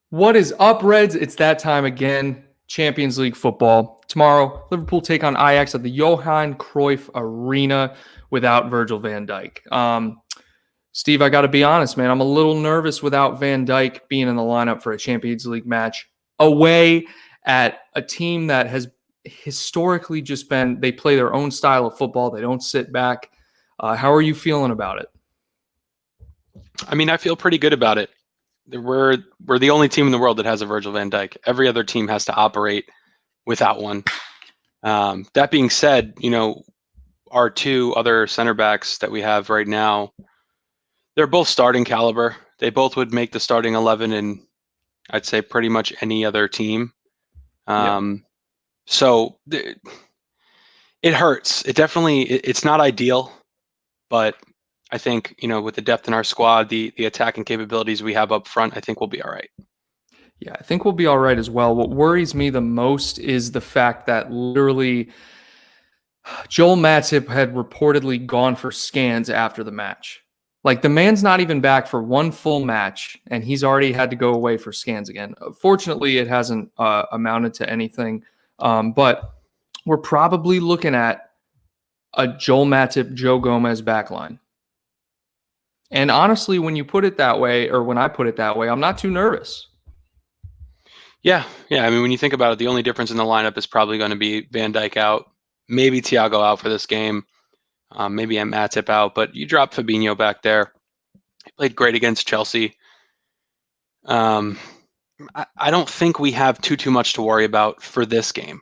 What is up, Reds? It's that time again. Champions League football. Tomorrow, Liverpool take on Ajax at the Johan Cruyff Arena without Virgil van Dijk. Steve, I got to be honest, man. I'm a little nervous without Van Dijk being in the lineup for a Champions League match away at a team that has historically just been, they play their own style of football. They don't sit back. How are you feeling about it? I mean, I feel pretty good about it. We're the only team in the world that has a Virgil van Dijk. Every other team has to operate without one. That being said, our two other center backs that we have right now, they're both starting caliber. They both would make the starting 11 in, I'd say, pretty much any other team. So it hurts. It's not ideal, but I think, with the depth in our squad, the attacking capabilities we have up front, I think we'll be all right. Yeah, I think we'll be all right as well. What worries me the most is the fact that literally Joel Matip had reportedly gone for scans after the match. Like, the man's not even back for one full match, and he's already had to go away for scans again. Fortunately, it hasn't amounted to anything, but we're probably looking at a Joel Matip, Joe Gomez backline. And honestly, when you put it that way, or when I put it that way, I'm not too nervous. Yeah. I mean, when you think about it, the only difference in the lineup is probably going to be Van Dijk out, maybe Thiago out for this game, maybe Matip out, but you drop Fabinho back there. He played great against Chelsea. I don't think we have too much to worry about for this game.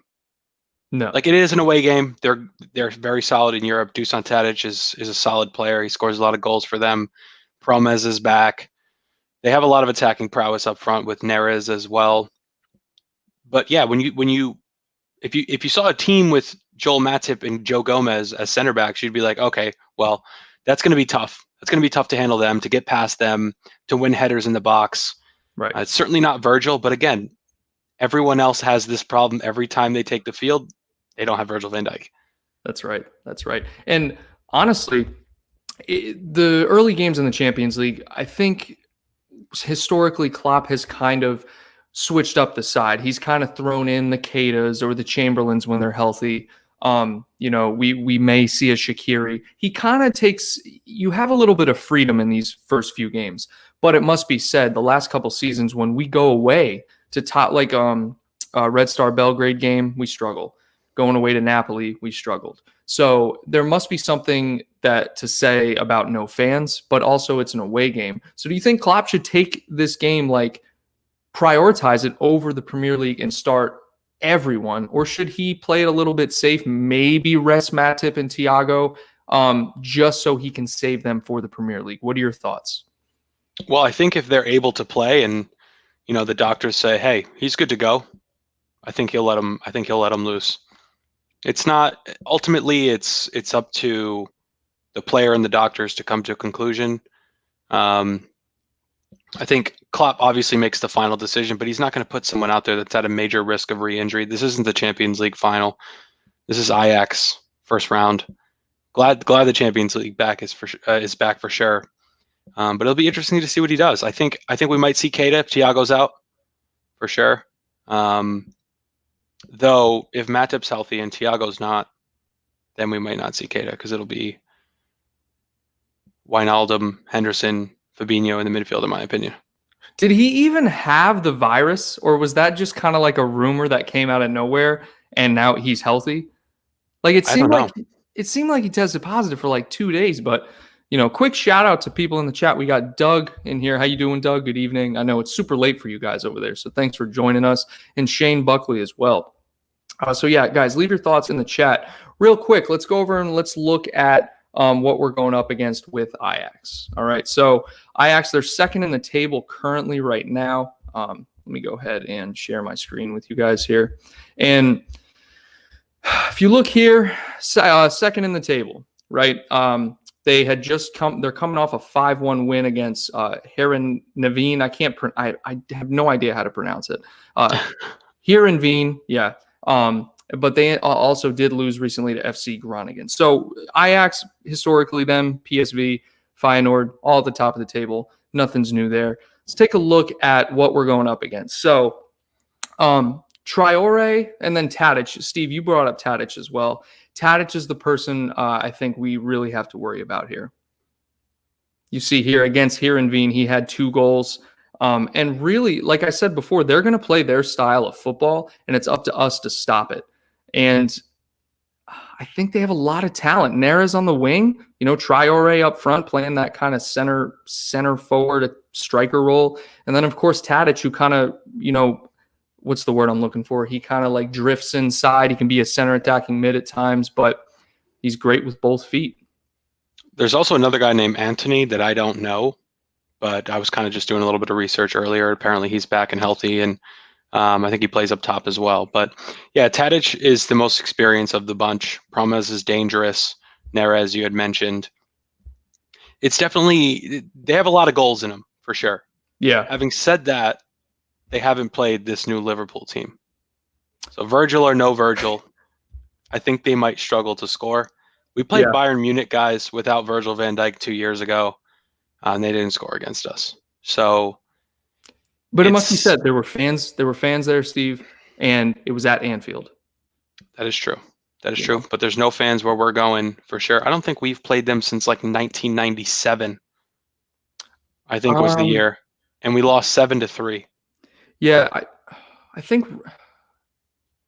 No. Like, it is an away game. They're very solid in Europe. Dusan Tadic is a solid player. He scores a lot of goals for them. Promes is back. They have a lot of attacking prowess up front with Neres as well. But yeah, if you saw a team with Joel Matip and Joe Gomez as center backs, you'd be like, okay, well, that's going to be tough. It's going to be tough to handle them, to get past them, to win headers in the box. Right. It's certainly not Virgil, but again, everyone else has this problem every time they take the field. They don't have Virgil van Dijk. That's right. And honestly, the early games in the Champions League, I think historically Klopp has kind of switched up the side. He's kind of thrown in the Keitas or the Chamberlains when they're healthy. We may see a Shaqiri. He kind of you have a little bit of freedom in these first few games, but it must be said, the last couple seasons when we go away to top, like Red Star Belgrade game, we struggle. Going away to Napoli, we struggled. So there must be something to say about no fans, but also it's an away game. So do you think Klopp should take this game, like prioritize it over the Premier League and start everyone? Or should he play it a little bit safe, maybe rest Matip and Thiago, just so he can save them for the Premier League? What are your thoughts? Well, I think if they're able to play and, the doctors say, hey, he's good to go, I think he'll let him loose. It's not, ultimately it's up to the player and the doctors to come to a conclusion. I think Klopp obviously makes the final decision, but he's not going to put someone out there that's at a major risk of re-injury. This isn't the Champions League final. This is Ajax first round. Glad the Champions League is back for sure. But it'll be interesting to see what he does. I think we might see Keita if Thiago's out for sure. Though if Matip's healthy and Thiago's not, then we might not see Keita because it'll be Wijnaldum, Henderson, Fabinho in the midfield, in my opinion. Did he even have the virus, or was that just kind of like a rumor that came out of nowhere and now he's healthy? Like, it seemed like he tested positive for like 2 days, but quick shout out to people in the chat. We got Doug in here. How you doing, Doug? Good evening. I know it's super late for you guys over there, so thanks for joining us. And Shane Buckley as well. So yeah, guys, leave your thoughts in the chat. Real quick, let's go over and let's look at what we're going up against with Ajax. All right, so Ajax, they're second in the table currently right now. Let me go ahead and share my screen with you guys here. And if you look here, second in the table, right? They had they're coming off a 5-1 win against Heron Naveen. I have no idea how to pronounce it. Heerenveen, yeah. But they also did lose recently to FC Groningen. So Ajax, historically them, PSV, Feyenoord, all at the top of the table. Nothing's new there. let's take a look at what we're going up against. So, Traore and then Tadic. Steve, you brought up Tadic as well. Tadic is the person I think we really have to worry about here. You see here against Heerenveen, he had 2 goals. And really, like I said before, they're going to play their style of football, and it's up to us to stop it. And I think they have a lot of talent. Neres on the wing, Traore up front playing that kind of center forward striker role. And then, of course, Tadic, who kind of, what's the word I'm looking for? He kind of like drifts inside. He can be a center attacking mid at times, but he's great with both feet. There's also another guy named Anthony that I don't know, but I was kind of just doing a little bit of research earlier. Apparently he's back and healthy, and I think he plays up top as well. But yeah, Tadic is the most experienced of the bunch. Promes is dangerous. Neres, you had mentioned. It's definitely, they have a lot of goals in them, for sure. Yeah. Having said that, they haven't played this new Liverpool team. So Virgil or no Virgil, I think they might struggle to score. We played Bayern Munich guys without Virgil van Dijk 2 years ago, and they didn't score against us. So, but it must be said, there were fans there, Steve, and it was at Anfield. That is true. That is true. But there's no fans where we're going, for sure. I don't think we've played them since like 1997. I think was the year, and we lost 7-3. Yeah, I think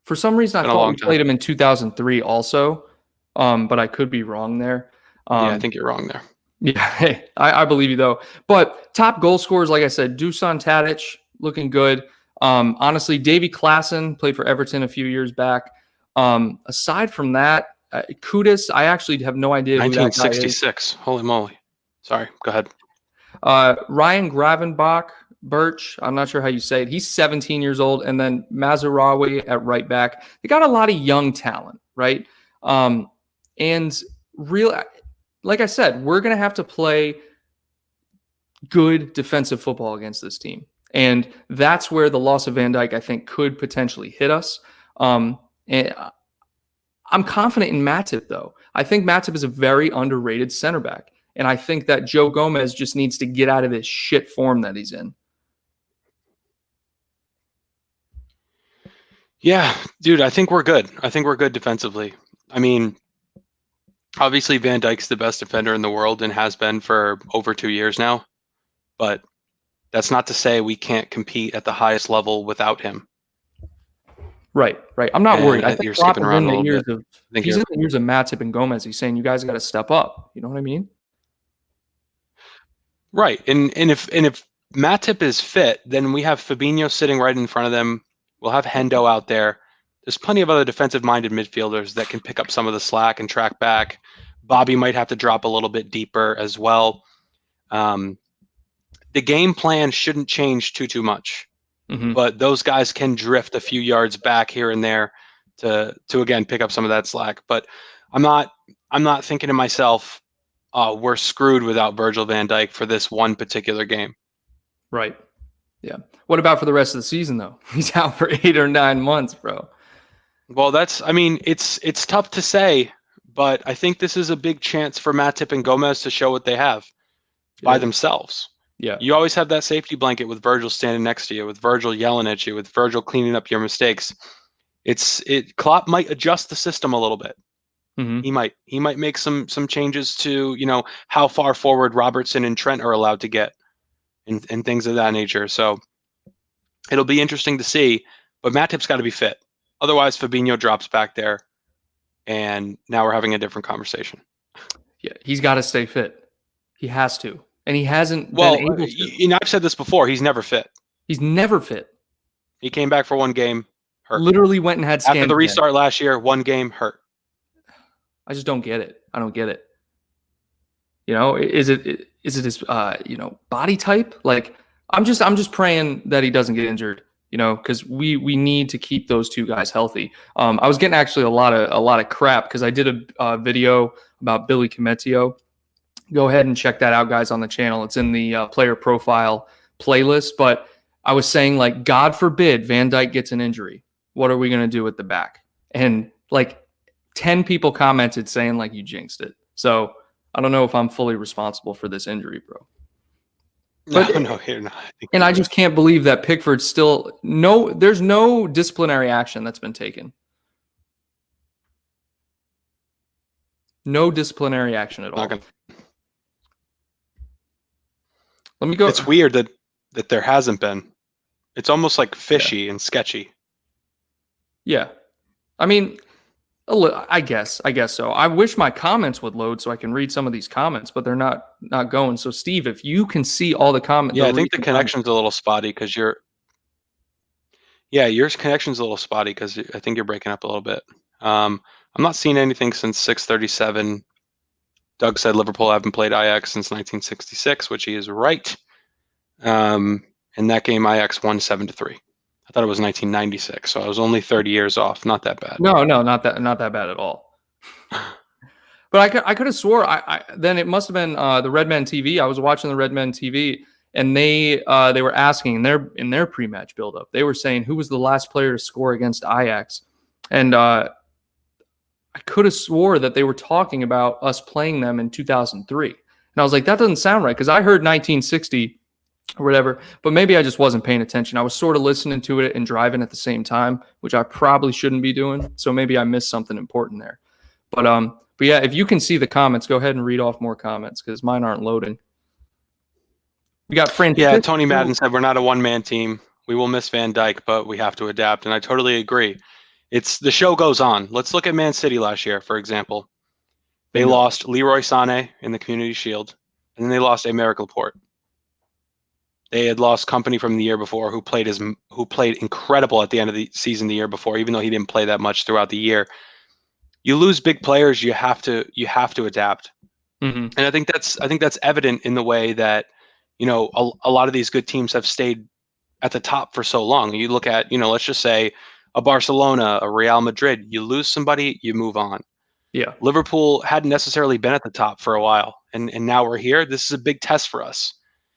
for some reason I thought we played them in 2003 also, but I could be wrong there. Yeah, I think you're wrong there. Yeah, hey, I believe you though. But top goal scorers, like I said, Dusan Tadic looking good. Honestly, Davy Klaassen played for Everton a few years back. Aside from that, Kudus, I actually have no idea. 1966. Holy moly! Sorry, go ahead. Ryan Gravenbach, Birch, I'm not sure how you say it. He's 17 years old, and then Mazarawi at right back. They got a lot of young talent, right? And like I said, we're going to have to play good defensive football against this team. And that's where the loss of Van Dijk, I think, could potentially hit us. And I'm confident in Matip, though. I think Matip is a very underrated center back. And I think that Joe Gomez just needs to get out of this shit form that he's in. Yeah, dude, I think we're good. I think we're good defensively. I mean, obviously Van Dijk's the best defender in the world and has been for over 2 years now. But that's not to say we can't compete at the highest level without him. Right. I'm not worried. I think you're skipping around a little bit. He's in the years of Matip and Gomez. He's saying you guys got to step up. You know what I mean? Right. And if Matip is fit, then we have Fabinho sitting right in front of them. We'll have Hendo out there. There's plenty of other defensive-minded midfielders that can pick up some of the slack and track back. Bobby might have to drop a little bit deeper as well. The game plan shouldn't change too much, but those guys can drift a few yards back here and there to again pick up some of that slack. But I'm not thinking to myself, we're screwed without Virgil van Dijk for this one particular game. Right. Yeah. What about for the rest of the season though? He's out for 8 or 9 months, bro. Well, it's tough to say, but I think this is a big chance for Matip and Gomez to show what they have by themselves. Yeah. You always have that safety blanket with Virgil standing next to you, with Virgil yelling at you, with Virgil cleaning up your mistakes. Klopp might adjust the system a little bit. He might make some changes to, how far forward Robertson and Trent are allowed to get and things of that nature. So it'll be interesting to see, but Matip's got to be fit. Otherwise, Fabinho drops back there, and now we're having a different conversation. Yeah, he's got to stay fit. He has to, and he hasn't been able to. I've said this before. He's never fit. He's never fit. He came back for one game, hurt. Literally went and had scans after the restart last year. One game, hurt. I just don't get it. I don't get it. Is it his body type? Like I'm just praying that he doesn't get injured. Because we need to keep those two guys healthy. I was getting actually a lot of crap because I did a video about Billy Cometio. Go ahead and check that out, guys, on the channel. It's in the player profile playlist. But I was saying, like, God forbid Van Dijk gets an injury. What are we going to do at the back? And like 10 people commented saying like you jinxed it. So I don't know if I'm fully responsible for this injury, bro. But No, you're not. and I just can't believe that Pickford still there's no disciplinary action that's been taken. No disciplinary action at all. Let me go. It's weird that there hasn't been. It's almost like fishy and sketchy. Yeah. I mean, I guess so. I wish my comments would load so I can read some of these comments, but they're not going. So, Steve, if you can see all the comments. Yeah, I think the connection's a little spotty because your connection's a little spotty because I think you're breaking up a little bit. I'm not seeing anything since 6:37. Doug said Liverpool haven't played Ajax since 1966, which he is right. In that game, Ajax won 7-3. I thought it was 1996, so I was only 30 years off. Not that bad. No, not that bad at all. But I could have swore then it must have been the Red Men TV. I was watching the Red Men TV, and they were asking in their pre-match build-up. They were saying who was the last player to score against Ajax, and I could have swore that they were talking about us playing them in 2003. And I was like, that doesn't sound right because I heard 1960 or whatever, but maybe I just wasn't paying attention. I was sort of listening to it and driving at the same time, which I probably shouldn't be doing. So maybe I missed something important there. But yeah, if you can see the comments, go ahead and read off more comments because mine aren't loading. We got Frank. Yeah, Tony Madden said we're not a one-man team. We will miss Van Dijk, but we have to adapt, and I totally agree. It's the show goes on. Let's look at Man City last year, for example. They lost Leroy Sané in the Community Shield, and then they lost Aymeric Laporte. They had lost Company from the year before, who played incredible at the end of the season the year before, even though he didn't play that much throughout the year. You lose big players, you have to adapt, and I think that's evident in the way that a lot of these good teams have stayed at the top for so long. You look at let's just say a Barcelona, a Real Madrid. You lose somebody, you move on. Yeah, Liverpool hadn't necessarily been at the top for a while, and now we're here. This is a big test for us.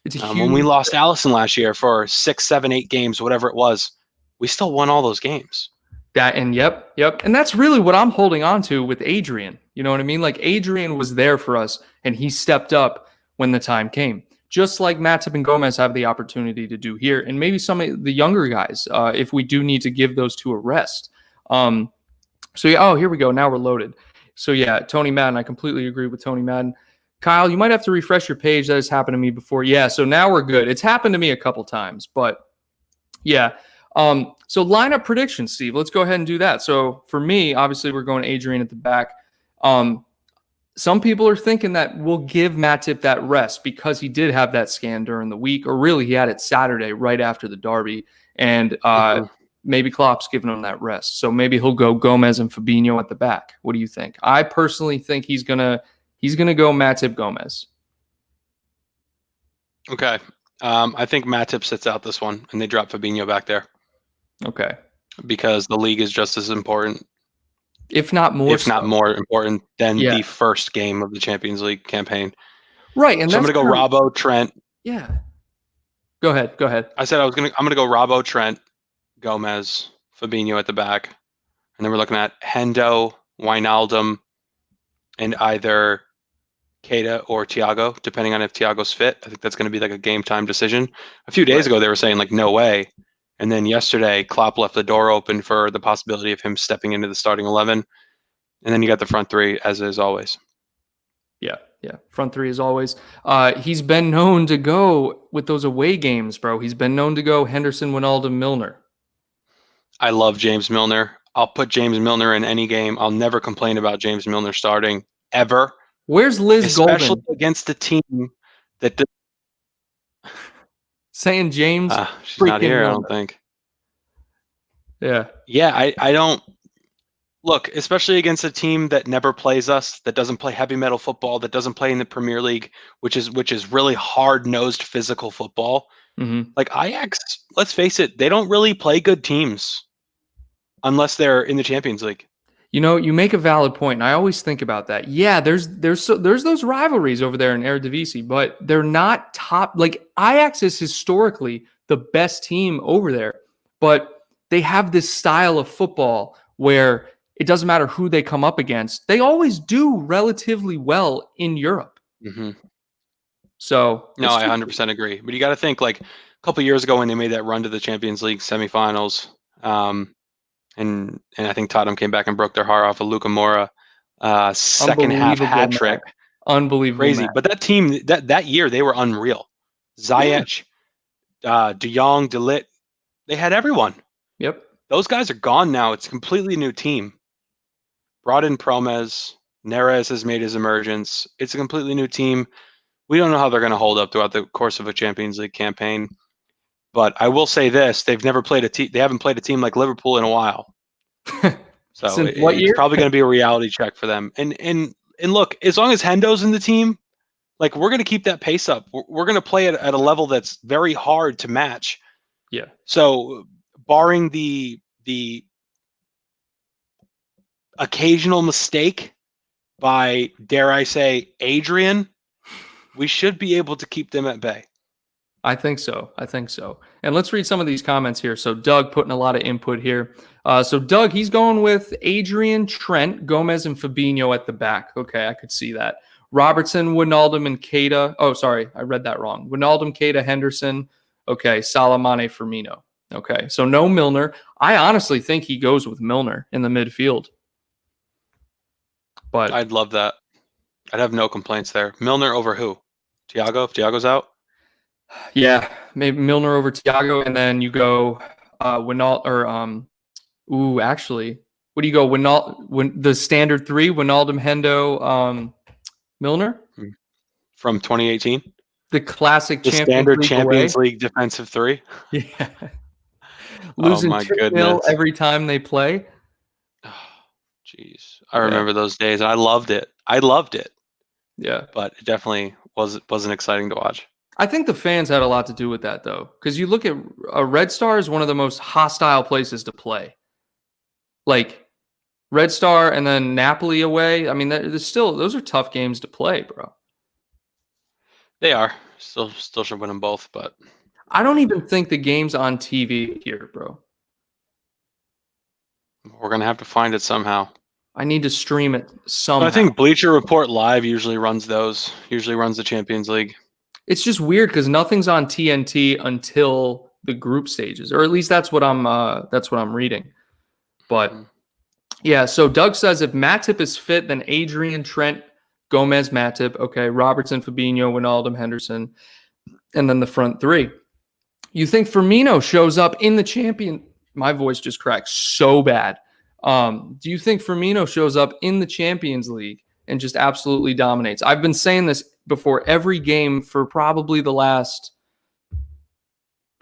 It's a huge. When we lost Alisson last year for 6, 7, 8 games, whatever it was, we still won all those games. Yep. And that's really what I'm holding on to with Adrian. You know what I mean? Like Adrian was there for us and he stepped up when the time came. Just like Matip and Gomez have the opportunity to do here. And maybe some of the younger guys, if we do need to give those two a rest. So yeah, here we go. Now we're loaded. So yeah, Tony Madden, I completely agree with Tony Madden. Kyle, you might have to refresh your page. That has happened to me before. Yeah, so now we're good. It's happened to me a couple times, but yeah. So lineup predictions, Steve. Let's go ahead and do that. So for me, obviously, we're going Adrian at the back. Some people are thinking that we'll give Matip that rest because he did have that scan during the week, or really he had it Saturday right after the derby, and maybe Klopp's giving him that rest. So maybe he'll go Gomez and Fabinho at the back. What do you think? I personally think he's gonna go Matip Gomez. Okay. I think Matip sits out this one, and they drop Fabinho back there. Okay. Because the league is just as important, if not more important than the first game of the Champions League campaign. Right, and so I'm going to go Robbo, Trent. Yeah. Go ahead. I said I'm going to go Robbo, Trent, Gomez, Fabinho at the back, and then we're looking at Hendo, Wijnaldum, and either Keita or Thiago, depending on if Thiago's fit. I think that's going to be like a game time decision. A few days ago, they were saying like no way. And then yesterday, Klopp left the door open for the possibility of him stepping into the starting 11. And then you got the front three, as is always. Yeah. Front three as always. He's been known to go with those away games, bro. He's been known to go Henderson, Wijnaldum, Milner. I love James Milner. I'll put James Milner in any game. I'll never complain about James Milner starting, ever. Where's Liz Golden? Especially against a team that... Saying James she's not here, Milner. I don't think. Yeah, I don't... Look, especially against a team that never plays us, that doesn't play heavy metal football, that doesn't play in the Premier League, which is really hard-nosed physical football. Mm-hmm. Like Ajax, let's face it, they don't really play good teams unless they're in the Champions League. You know, you make a valid point, and I always think about that. Yeah, there's those rivalries over there in Eredivisie, but they're not top. Like Ajax is historically the best team over there, but they have this style of football where it doesn't matter who they come up against. They always do relatively well in Europe. Mm-hmm. So No, I 100% agree. But you got to think like a couple years ago when they made that run to the Champions League semifinals, and I think Tottenham came back and broke their heart off of Luka Moura, second half hat trick, unbelievable, crazy. Matt. But that team that year they were unreal. Ziyech, De Jong, De Ligt, they had everyone. Yep. Those guys are gone now. It's a completely new team. Brought in Promes. Neres has made his emergence. It's a completely new team. We don't know how they're going to hold up throughout the course of a Champions League campaign. But I will say this: they've never played a team. They haven't played a team like Liverpool in a while. So Since what it's year? probably going to be a reality check for them. And look, as long as Hendo's in the team, like we're going to keep that pace up. We're going to play at a level that's very hard to match. Yeah. So barring the occasional mistake by, dare I say, Adrian, we should be able to keep them at bay. I think so. And let's read some of these comments here. So Doug putting a lot of input here. So Doug, he's going with Adrian, Trent, Gomez, and Fabinho at the back. Okay, I could see that. Robertson, Wijnaldum, and Keita. Oh, sorry, I read that wrong. Wijnaldum, Keita, Henderson. Okay, Salah, Mane, Firmino. Okay, so no Milner. I honestly think he goes with Milner in the midfield. But I'd love that. I'd have no complaints there. Milner over who? Thiago? If Thiago's out? Yeah, maybe Milner over Thiago, and then you go Wijnaldum or actually, what do you go? The standard three: Wijnaldum, Hendo, Milner From 2018. The classic the standard Champions League defensive three. Yeah, losing 2-0 every time they play. Jeez, I remember those days. I loved it. Yeah, but it definitely wasn't exciting to watch. I think the fans had a lot to do with that, though, because you look at Red Star is one of the most hostile places to play. Like Red Star and then Napoli away. I mean, those are tough games to play, bro. They are. Still should win them both, but I don't even think the game's on TV here, bro. We're gonna have to find it somehow. I need to stream it somehow. I think Bleacher Report Live usually runs those. Usually runs the Champions League. It's just weird because nothing's on TNT until the group stages, or at least that's what I'm reading. But yeah, so Doug says if Matip is fit, then Adrian, Trent, Gomez, Matip, okay, Robertson, Fabinho, Wijnaldum, Henderson, and then the front three. You think Firmino shows up in the champion? My voice just cracked so bad. Do you think Firmino shows up in the Champions League and just absolutely dominates? I've been saying this before every game for probably the last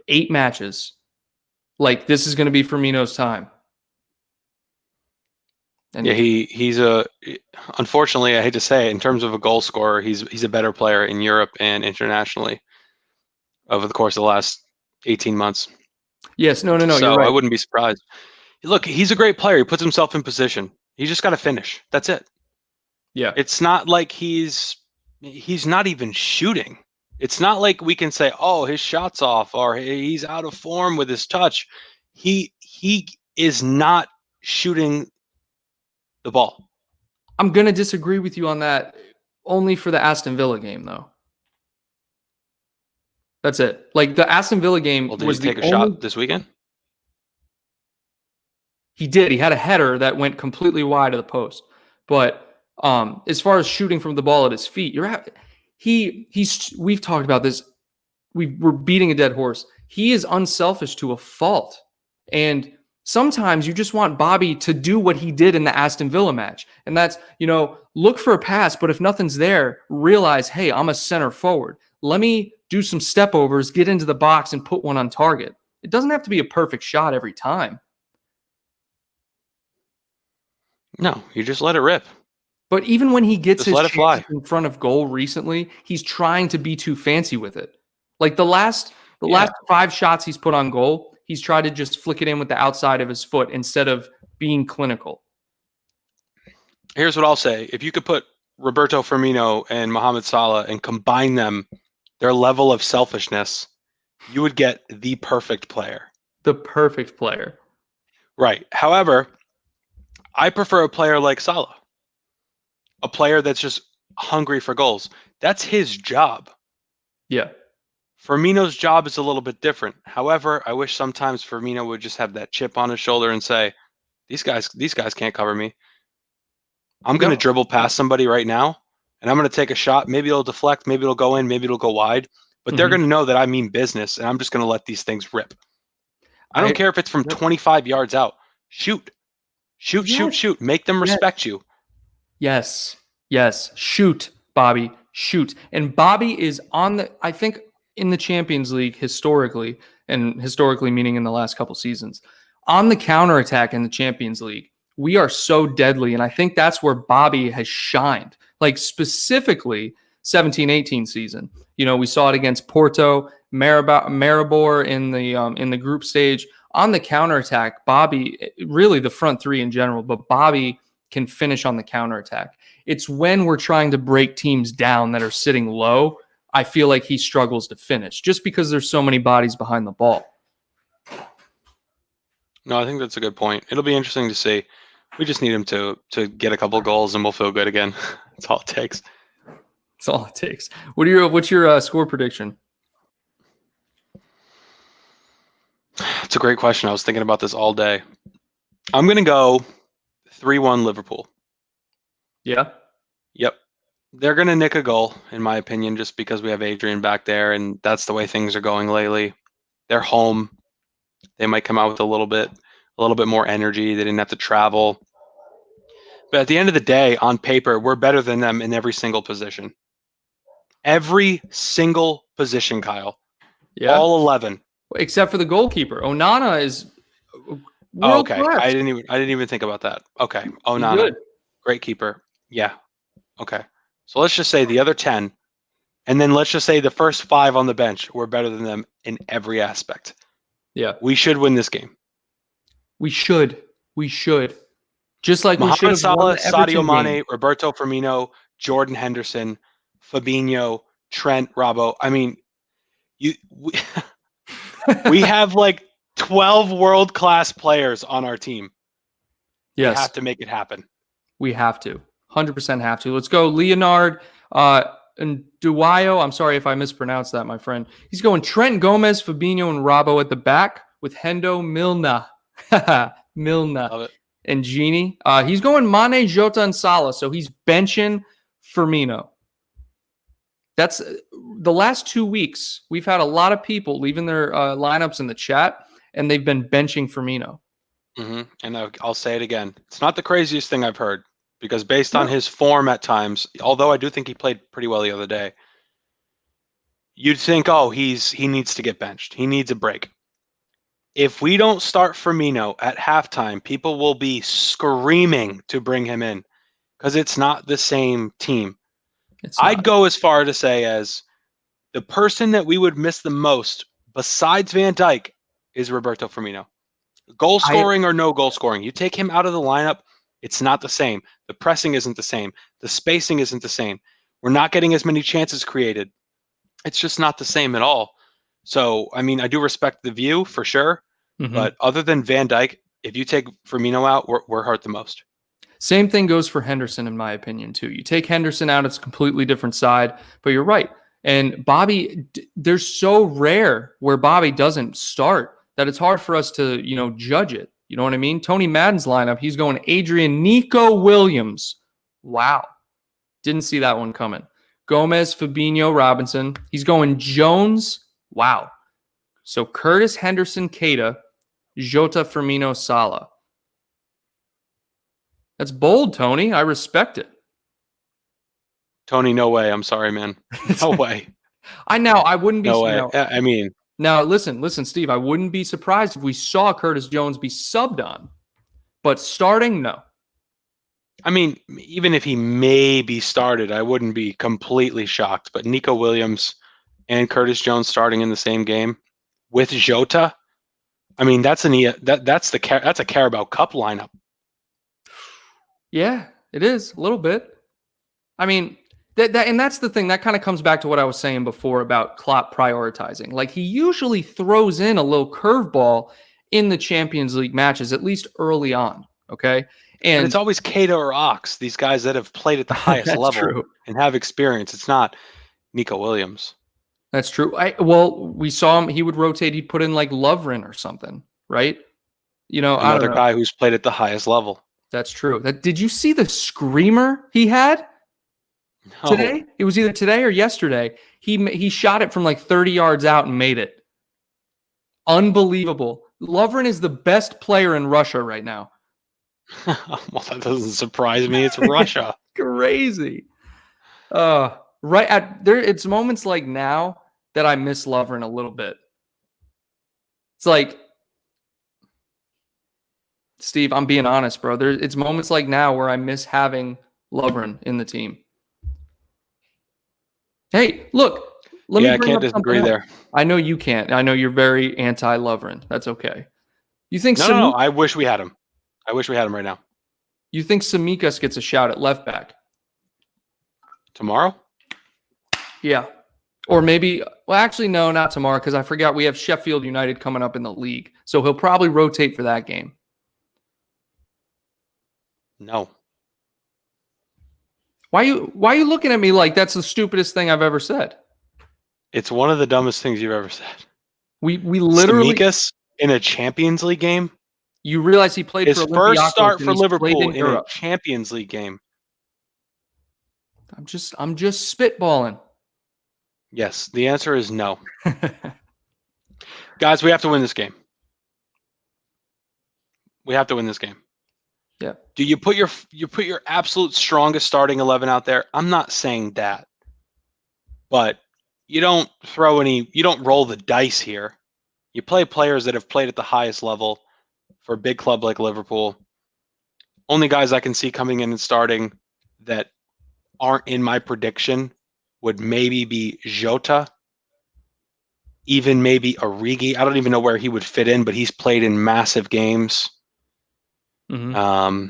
8 matches. Like, this is going to be Firmino's time. And yeah, he's unfortunately, I hate to say it, in terms of a goal scorer, he's a better player in Europe and internationally over the course of the last 18 months. Yes, no, so you're right. I wouldn't be surprised. Look, he's a great player. He puts himself in position. He's just got to finish. That's it. Yeah. It's not like he's not even shooting. It's not like we can say, oh, his shot's off or he's out of form with his touch. He is not shooting the ball. I'm going to disagree with you on that only for the Aston Villa game, though. That's it. Like, the Aston Villa game did he take a shot this weekend? He did. He had a header that went completely wide of the post. But as far as shooting from the ball at his feet, we've talked about this. We're beating a dead horse. He is unselfish to a fault. And sometimes you just want Bobby to do what he did in the Aston Villa match. And that's, look for a pass, but if nothing's there, realize, hey, I'm a center forward. Let me do some step overs, get into the box, and put one on target. It doesn't have to be a perfect shot every time. No, you just let it rip. But even when he gets his chance in front of goal recently, he's trying to be too fancy with it. Like the last 5 shots he's put on goal, he's tried to just flick it in with the outside of his foot instead of being clinical. Here's what I'll say. If you could put Roberto Firmino and Mohamed Salah and combine them, their level of selfishness, you would get the perfect player. The perfect player. Right. However, I prefer a player like Salah, a player that's just hungry for goals. That's his job. Yeah. Firmino's job is a little bit different. However, I wish sometimes Firmino would just have that chip on his shoulder and say, these guys can't cover me. I'm going to No. dribble past somebody right now, and I'm going to take a shot. Maybe it'll deflect, maybe it'll go in, maybe it'll go wide, but they're going to know that I mean business, and I'm just going to let these things rip. I don't care if it's from 25 yards out. Shoot. Shoot. Make them respect you. Yes. Shoot, Bobby. Shoot. And Bobby is I think in the Champions League historically, and historically meaning in the last couple seasons, on the counterattack in the Champions League, we are so deadly. And I think that's where Bobby has shined. Like specifically 17-18 season. We saw it against Porto, Maribor in the group stage. On the counterattack, Bobby, really the front three in general, but Bobby can finish on the counterattack. It's when we're trying to break teams down that are sitting low, I feel like he struggles to finish just because there's so many bodies behind the ball. No, I think that's a good point. It'll be interesting to see. We just need him to get a couple goals and we'll feel good again. That's all it takes. That's all it takes. What's your score prediction? It's a great question. I was thinking about this all day. I'm going to go 3-1 Liverpool. Yeah? Yep. They're going to nick a goal, in my opinion, just because we have Adrian back there, and that's the way things are going lately. They're home. They might come out with a little bit more energy. They didn't have to travel. But at the end of the day, on paper, we're better than them in every single position. Every single position, Kyle. Yeah. All 11. Except for the goalkeeper. Onana is okay. I didn't even think about that. Okay. Onana. Great keeper. Yeah. Okay. So let's just say the other 10, and then let's just say the first 5 on the bench, we're better than them in every aspect. Yeah. We should win this game. We should. Just like Mohamed we should have Salah, won the Sadio Mane, game. Roberto Firmino, Jordan Henderson, Fabinho, Trent, Robbo. I mean, we have like 12 world-class players on our team. Yes. We have to make it happen. We have to. 100% have to. Let's go. Leonard and Duayo. I'm sorry if I mispronounced that, my friend. He's going Trent, Gomez, Fabinho, and Robbo at the back with Hendo, Milna. Love it. And Genie. He's going Mane, Jota, and Salah. So he's benching Firmino. That's the last 2 weeks. We've had a lot of people leaving their lineups in the chat, and they've been benching Firmino. Mm-hmm. And I'll say it again. It's not the craziest thing I've heard, because based on his form at times, although I do think he played pretty well the other day, you'd think, he needs to get benched. He needs a break. If we don't start Firmino at halftime, people will be screaming to bring him in because it's not the same team. I'd go as far to say as the person that we would miss the most besides Van Dijk is Roberto Firmino. Goal scoring or no goal scoring. You take him out of the lineup, it's not the same. The pressing isn't the same. The spacing isn't the same. We're not getting as many chances created. It's just not the same at all. So, I mean, I do respect the view for sure. Mm-hmm. But other than Van Dijk, if you take Firmino out, we're hurt the most. Same thing goes for Henderson, in my opinion, too. You take Henderson out, it's a completely different side. But you're right. And Bobby, they're so rare where Bobby doesn't start that it's hard for us to, judge it. You know what I mean? Tony Madden's lineup, he's going Adrian, Nico Williams. Wow. Didn't see that one coming. Gomez, Fabinho, Robinson. He's going Jones. Wow. So Curtis, Henderson, Keita, Jota, Firmino, Salah. That's bold, Tony. I respect it. Tony, no way. I'm sorry, man. No way. I wouldn't be. No way. I mean. Now, listen, Steve. I wouldn't be surprised if we saw Curtis Jones be subbed on. But starting, no. I mean, even if he maybe started, I wouldn't be completely shocked. But Nico Williams and Curtis Jones starting in the same game with Jota, I mean, that's a Carabao Cup lineup. Yeah, it is a little bit. I mean, and that's the thing that kind of comes back to what I was saying before about Klopp prioritizing. Like, he usually throws in a little curveball in the Champions League matches, at least early on. Okay. And it's always Keita or Ox, these guys that have played at the highest level and have experience. It's not Nico Williams. That's true. Well, we saw him. He would rotate. He'd put in like Lovren or something, right? I don't Another know. guy who's played at the highest level. That's true. Did you see the screamer he had No. today? It was either today or yesterday. He shot it from like 30 yards out and made it. Unbelievable. Lovren is the best player in Russia right now. Well, that doesn't surprise me. It's Russia. Crazy. Right at there, it's moments like now that I miss Lovren a little bit. It's like, Steve, I'm being honest, bro. It's moments like now where I miss having Lovren in the team. Hey, look, let me I bring can't up disagree something there. else. I know you can't. I know you're very anti-Lovren. That's okay. You think No. I wish we had him. I wish we had him right now. You think Samikas gets a shout at left back? Tomorrow? Yeah. Or maybe, well, actually, no, not tomorrow, because I forgot we have Sheffield United coming up in the league. So he'll probably rotate for that game. No. Why are you looking at me like that's the stupidest thing I've ever said? It's one of the dumbest things you've ever said. We literally Samikas in a Champions League game? You realize he played His for Olympiacos first start and for he's played Liverpool in in a Europe. Champions League game. I'm just spitballing. Yes, the answer is no. Guys, we have to win this game. We have to win this game. Yeah. Do you put your absolute strongest starting 11 out there? I'm not saying that. But you don't roll the dice here. You play players that have played at the highest level for a big club like Liverpool. Only guys I can see coming in and starting that aren't in my prediction would maybe be Jota, even maybe Origi. I don't even know where he would fit in, but he's played in massive games. Mm-hmm.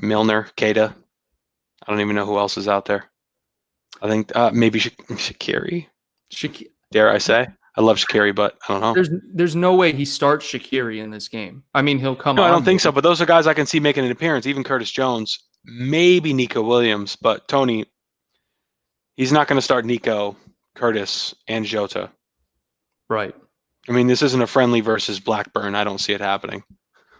Milner, Keita. I don't even know who else is out there. I think maybe Shaqiri. Dare I say? I love Shaqiri, but I don't know. There's no way he starts Shaqiri in this game. I mean, he'll come on. No, I don't think so, but those are guys I can see making an appearance. Even Curtis Jones, maybe Nico Williams, but Tony, he's not going to start Nico, Curtis, and Jota. Right. I mean, this isn't a friendly versus Blackburn. I don't see it happening.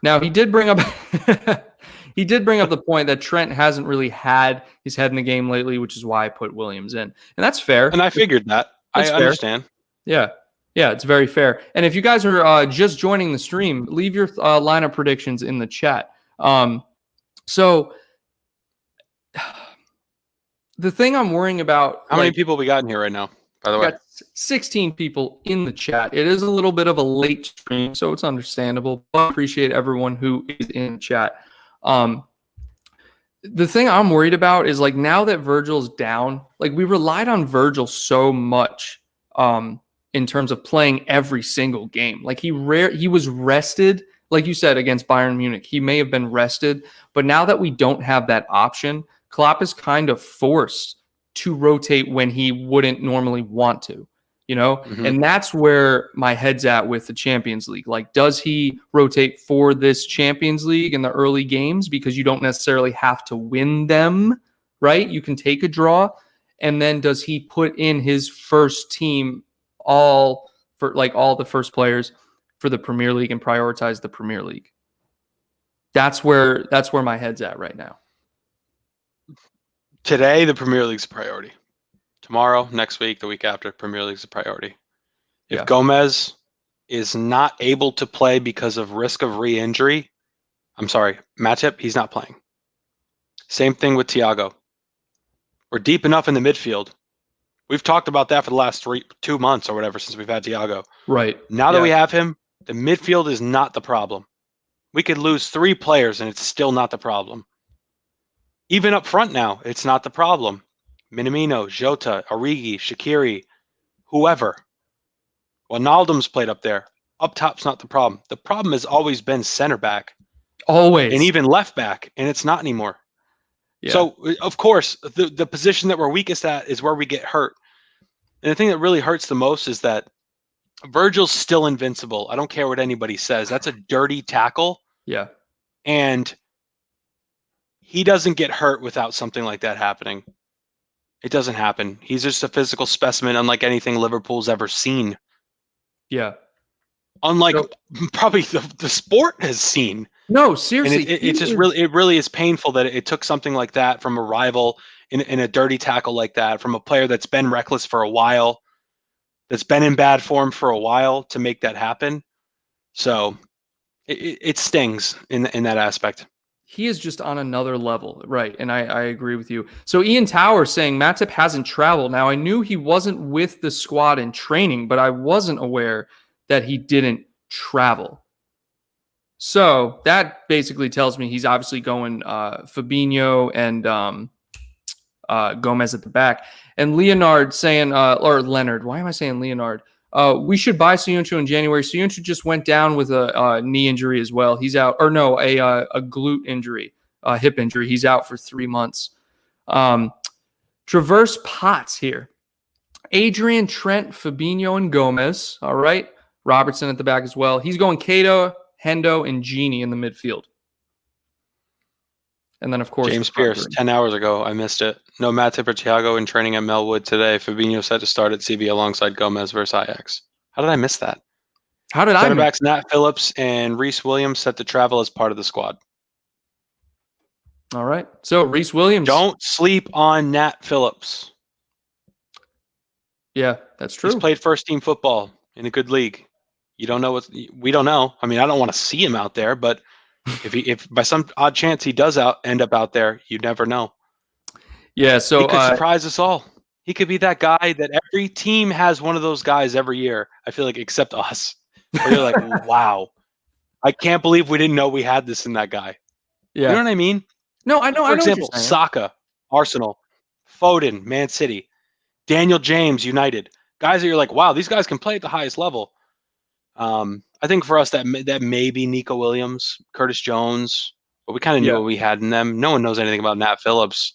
Now, he did bring up the point that Trent hasn't really had his head in the game lately, which is why I put Williams in. And that's fair. And I figured that. I understand. Yeah. Yeah, it's very fair. And if you guys are just joining the stream, leave your lineup predictions in the chat. So the thing I'm worrying about... How many people we got in here right now, by the way? Got 16 people in the chat. It is a little bit of a late stream, so it's understandable. But I appreciate everyone who is in the chat. The thing I'm worried about is, like, now that Virgil's down, like, we relied on Virgil so much in terms of playing every single game. Like, he was rested, like you said, against Bayern Munich. He may have been rested, but now that we don't have that option, Klopp is kind of forced to rotate when he wouldn't normally want to, Mm-hmm. And that's where my head's at with the Champions League. Like, does he rotate for this Champions League in the early games? Because you don't necessarily have to win them, right? You can take a draw. And then does he put in his first team all the first players for the Premier League and prioritize the Premier League? That's where my head's at right now. Today, the Premier League's a priority. Tomorrow, next week, the week after, Premier League's a priority. If Gomez is not able to play because of risk of re-injury, I'm sorry, Matip, he's not playing. Same thing with Thiago. We're deep enough in the midfield. We've talked about that for the last 2 months or whatever since we've had Thiago. Right. Now that we have him, the midfield is not the problem. We could lose 3 players and it's still not the problem. Even up front now, it's not the problem. Minamino, Jota, Origi, Shaqiri, whoever. Wijnaldum's played up there. Up top's not the problem. The problem has always been center back. Always. And even left back, and it's not anymore. Yeah. So, of course, the position that we're weakest at is where we get hurt. And the thing that really hurts the most is that Virgil's still invincible. I don't care what anybody says. That's a dirty tackle. Yeah. And he doesn't get hurt without something like that happening. It doesn't happen. He's just a physical specimen unlike anything Liverpool's ever seen. Yeah. Unlike probably the sport has seen. No, And seriously. it's just really is painful that it took something like that from a rival in a dirty tackle like that, from a player that's been reckless for a while, that's been in bad form for a while, to make that happen. So it stings in that aspect. He is just on another level, right? And I agree with you. So Ian Tower saying Matip hasn't traveled. Now I knew he wasn't with the squad in training, but I wasn't aware that he didn't travel. So that basically tells me he's obviously going Fabinho and Gomez at the back. And Leonard saying, or Leonard, why am I saying Leonard? We should buy Soyuncu in January. Soyuncu just went down with a knee injury as well. He's out, or no, a glute injury, a hip injury. He's out for 3 months. Traverse Potts here. Adrian, Trent, Fabinho, and Gomez. All right. Robertson at the back as well. He's going Cato, Hendo, and Genie in the midfield. And then, of course, James Pierce, 10 hours ago. I missed it. No Matip or Thiago in training at Melwood today. Fabinho set to start at CB alongside Gomez versus Ajax. How did I miss that? How did Center backs Nat Phillips and Reece Williams set to travel as part of the squad. All right. So Reece Williams. Don't sleep on Nat Phillips. Yeah, that's true. He's played first team football in a good league. You don't know we don't know. I mean, I don't want to see him out there, but if by some odd chance he does end up out there, you never know. Yeah, so he could surprise us all. He could be that guy that every team has one of those guys every year. I feel like, except us. Where you're like, wow, I can't believe we didn't know we had this in that guy. Yeah, you know what I mean? No, I know. For example, Saka, Arsenal, Foden, Man City, Daniel James, United. Guys that you're like, wow, these guys can play at the highest level. I think for us that may be Nico Williams, Curtis Jones, but we kind of knew what we had in them. No one knows anything about Nat Phillips,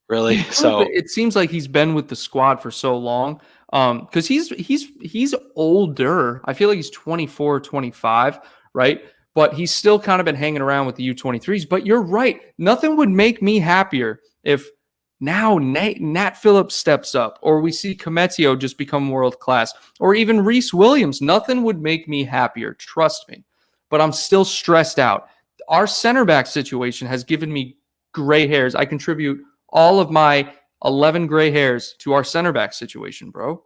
really. So it seems like he's been with the squad for so long, because he's older. I feel like he's 24, 25, right? But he's still kind of been hanging around with the U23s. But you're right. Nothing would make me happier if now Nat Phillips steps up, or we see Cometio just become world class, or even Reece Williams. Nothing would make me happier, trust me. But I'm still stressed out. Our center back situation has given me gray hairs. I contribute all of my 11 gray hairs to our center back situation, bro.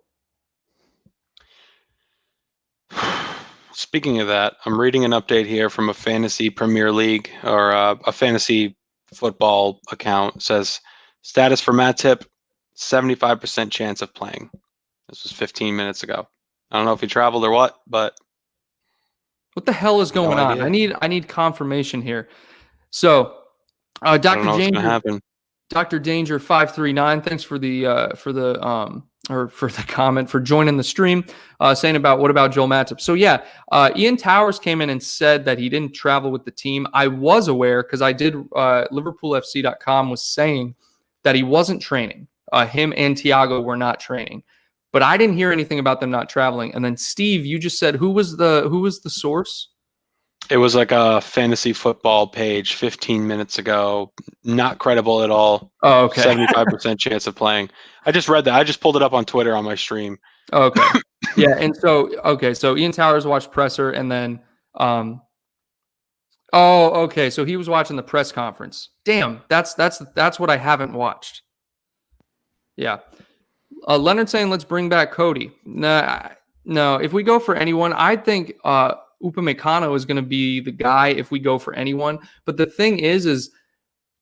Speaking of that, I'm reading an update here from a fantasy Premier League or a fantasy football account. It says, status for Matip, 75% chance of playing. This was 15 minutes ago. I don't know if he traveled or what, but what the hell is going on? I need confirmation here. So, Dr. Danger 539, thanks for the comment, for joining the stream, saying about what about Joel Matip. So yeah, Ian Towers came in and said that he didn't travel with the team. I was aware because I did. LiverpoolFC.com was saying that he wasn't training. Him and Thiago were not training, but I didn't hear anything about them not traveling. And then Steve, you just said who was the source? It was like a fantasy football page 15 minutes ago. Not credible at all. Oh, okay. 75% chance of playing. I just read that. I just pulled it up on Twitter on my stream. Oh, okay. Yeah, and so Ian Towers watched presser, and then so he was watching the press conference. Damn, that's what I haven't watched. Yeah. Leonard saying let's bring back Cody. No, if we go for anyone, I think Upamecano is going to be the guy if we go for anyone. But the thing is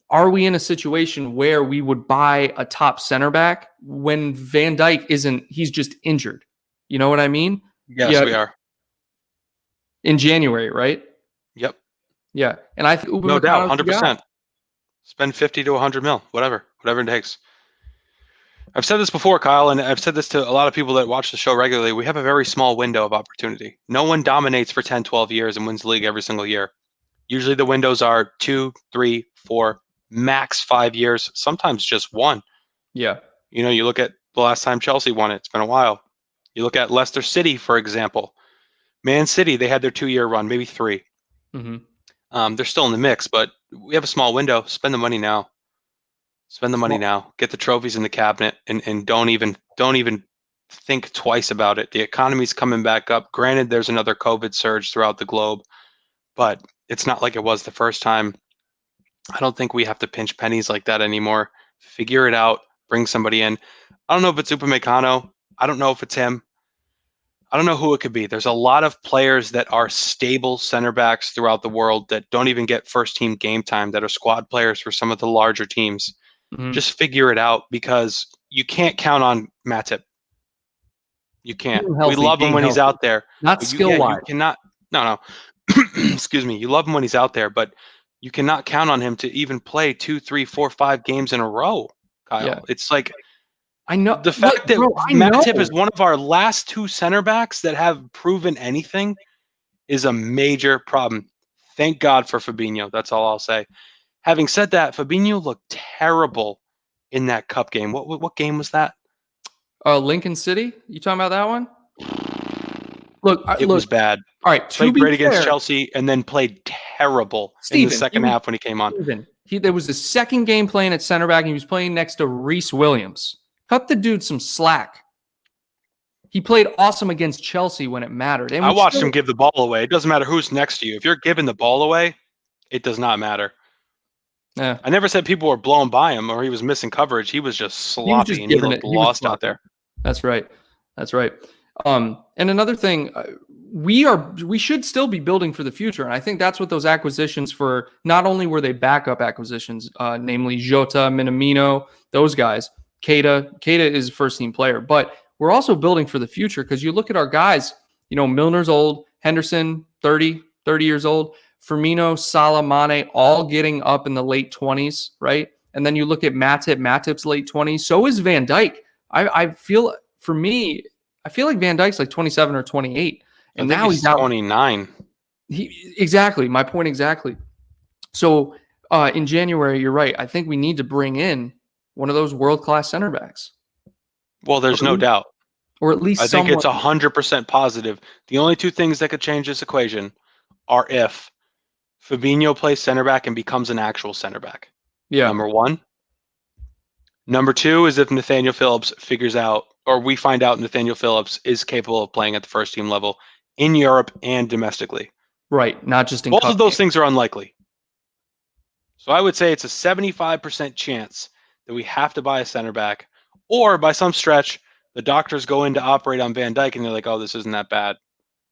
are we in a situation where we would buy a top center back when Van Dijk he's just injured? You know what I mean? Yes, we are. In January, right? Yep. Yeah. And I think Upamecano, no doubt, 100%. Spend 50 to 100 mil, whatever it takes. I've said this before, Kyle, and I've said this to a lot of people that watch the show regularly. We have a very small window of opportunity. No one dominates for 10, 12 years and wins the league every single year. Usually the windows are 2, 3, 4, max 5 years, sometimes just 1. Yeah. You know, you look at the last time Chelsea won it. It's been a while. You look at Leicester City, for example. Man City, they had their 2-year run, maybe 3. Mm-hmm. They're still in the mix, but we have a small window. Spend the money now. Spend the money now. Get the trophies in the cabinet, and don't even think twice about it. The economy's coming back up. Granted, there's another COVID surge throughout the globe, but it's not like it was the first time. I don't think we have to pinch pennies like that anymore. Figure it out. Bring somebody in. I don't know if it's Upamecano. I don't know if it's him. I don't know who it could be. There's a lot of players that are stable center backs throughout the world that don't even get first team game time, that are squad players for some of the larger teams. Mm-hmm. Just figure it out, because you can't count on Matip. You can't. We love him when he's out there. Not skill-wise. You cannot. No. Excuse me. You love him when he's out there, but you cannot count on him to even play 2, 3, 4, 5 games in a row, Kyle. Yeah. It's like, I know the fact that Matip is one of our last 2 center backs that have proven anything is a major problem. Thank God for Fabinho. That's all I'll say. Having said that, Fabinho looked terrible in that cup game. What game was that? Lincoln City. You talking about that one? Look, it was bad. All right, played great against Chelsea, and then played terrible in the second half when he came on. There was the second game playing at center back, and he was playing next to Reece Williams. Cut the dude some slack. He played awesome against Chelsea when it mattered. And I watched him give the ball away. It doesn't matter who's next to you. If you're giving the ball away, it does not matter. Yeah. I never said people were blown by him or he was missing coverage. He was just sloppy and he looked lost out there. That's right. And another thing, we should still be building for the future. And I think that's what those acquisitions for, not only were they backup acquisitions, namely Jota, Minamino, those guys. Keita is a first team player, but we're also building for the future, because you look at our guys, Milner's old, Henderson, 30 years old, Firmino, Salah, Mane, all getting up in the late 20s, right? And then you look at Matip's late 20s. So is Van Dijk. I feel like Van Dijk's like 27 or 28. And now he's out 29. Exactly. My point exactly. So in January, you're right. I think we need to bring in one of those world-class center backs. Well, there's no doubt. Or at least I think it's 100% positive. The only 2 things that could change this equation are if Fabinho plays center back and becomes an actual center back. Yeah. Number 1. Number 2 is if Nathaniel Phillips figures out, or we find out Nathaniel Phillips is capable of playing at the first team level in Europe and domestically. Right. Not just in both of those things are unlikely. So I would say it's a 75% chance that we have to buy a center back, or by some stretch, the doctors go in to operate on Van Dijk and they're like, oh, this isn't that bad.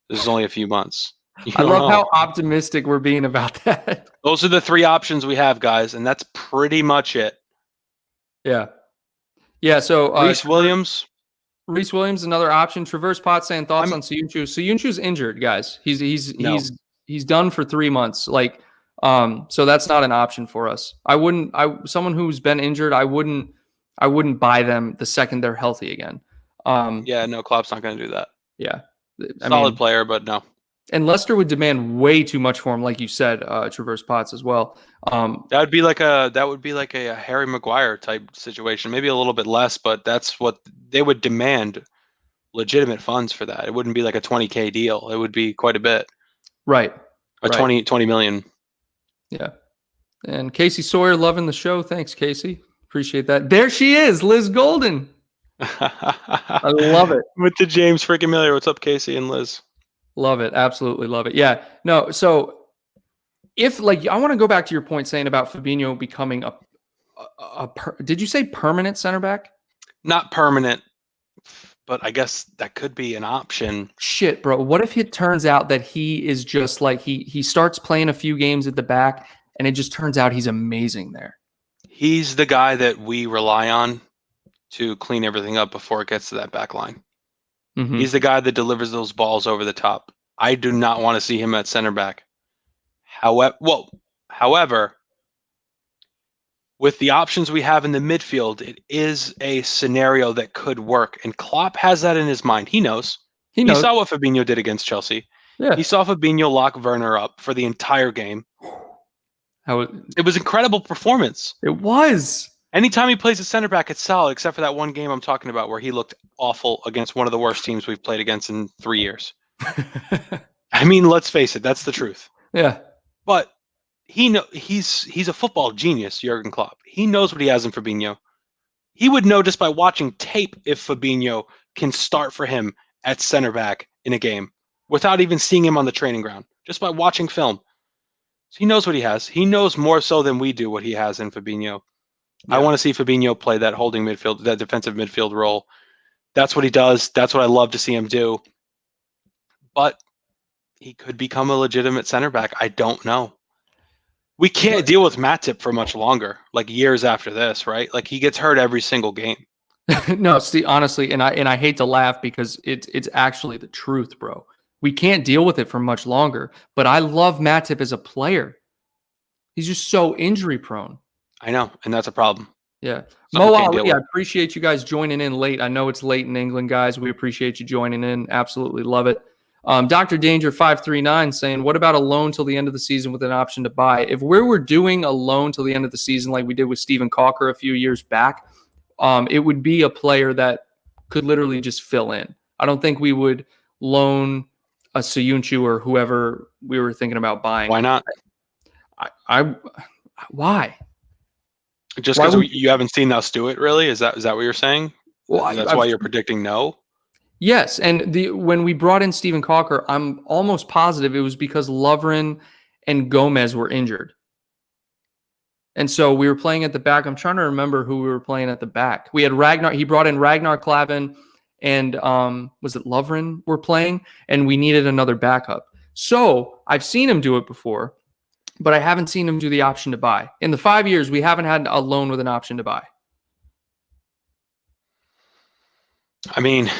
This is only a few months. I love how optimistic we're being about that. Those are the 3 options we have, guys, and that's pretty much it. Yeah. Yeah, so Reece Williams, another option. Traverse Pot saying thoughts on Soyuncu. Soyuncu's injured, guys. He's done for 3 months. So that's not an option for us. Someone who's been injured, I wouldn't buy them the second they're healthy again. Klopp's not going to do that. Yeah. Solid player, but no. And Leicester would demand way too much for him, like you said, Traverse Potts as well. That would be like a Harry Maguire type situation, maybe a little bit less, but that's what they would demand, legitimate funds for that. It wouldn't be like a 20K deal. It would be quite a bit. Right. 20 million. Yeah. And Casey Sawyer loving the show. Thanks, Casey. Appreciate that. There she is, Liz Golden. I love it. With the James freaking Miller. What's up, Casey and Liz? Love it. Absolutely love it. Yeah. No, so if I want to go back to your point saying about Fabinho becoming did you say permanent center back? Not permanent, but I guess that could be an option. Shit, bro. What if it turns out that he is just like he starts playing a few games at the back and it just turns out he's amazing there? He's the guy that we rely on to clean everything up before it gets to that back line. Mm-hmm. He's the guy that delivers those balls over the top. I do not want to see him at center back. However, with the options we have in the midfield, it is a scenario that could work. And Klopp has that in his mind. He knows. He saw what Fabinho did against Chelsea. Yeah. He saw Fabinho lock Werner up for the entire game. It was incredible performance. It was. Anytime he plays a center back, it's solid, except for that one game I'm talking about where he looked awful against one of the worst teams we've played against in 3 years. I mean, let's face it, that's the truth. Yeah. But he's a football genius, Jurgen Klopp. He knows what he has in Fabinho. He would know just by watching tape if Fabinho can start for him at center back in a game without even seeing him on the training ground, just by watching film. So he knows what he has. He knows more so than we do what he has in Fabinho. Yeah. I want to see Fabinho play that holding midfield, that defensive midfield role. That's what he does. That's what I love to see him do. But he could become a legitimate center back. I don't know. We can't deal with Matip for much longer, like years after this, right? Like he gets hurt every single game. No, Steve, honestly, and I hate to laugh because it's actually the truth, bro. We can't deal with it for much longer. But I love Matip as a player. He's just so injury prone. I know, and that's a problem. Yeah. Mo Ali, I appreciate you guys joining in late. I know it's late in England, guys. We appreciate you joining in. Absolutely love it. Dr. Danger 539 saying, what about a loan till the end of the season with an option to buy? If we were doing a loan till the end of the season like we did with Steven Caulker a few years back, it would be a player that could literally just fill in. I don't think we would loan a Soyuncu or whoever we were thinking about buying. Why not? Why? Just because you haven't seen us do it, really? Is that what you're saying? Well, that's why you're predicting no? Yes, and when we brought in Steven Caulker, I'm almost positive it was because Lovren and Gomez were injured. And so we were playing at the back. I'm trying to remember who we were playing at the back. We had Ragnar. He brought in Ragnar Klavan and was it Lovren were playing? And we needed another backup. So I've seen him do it before, but I haven't seen him do the option to buy. In the 5 years, we haven't had a loan with an option to buy. I mean,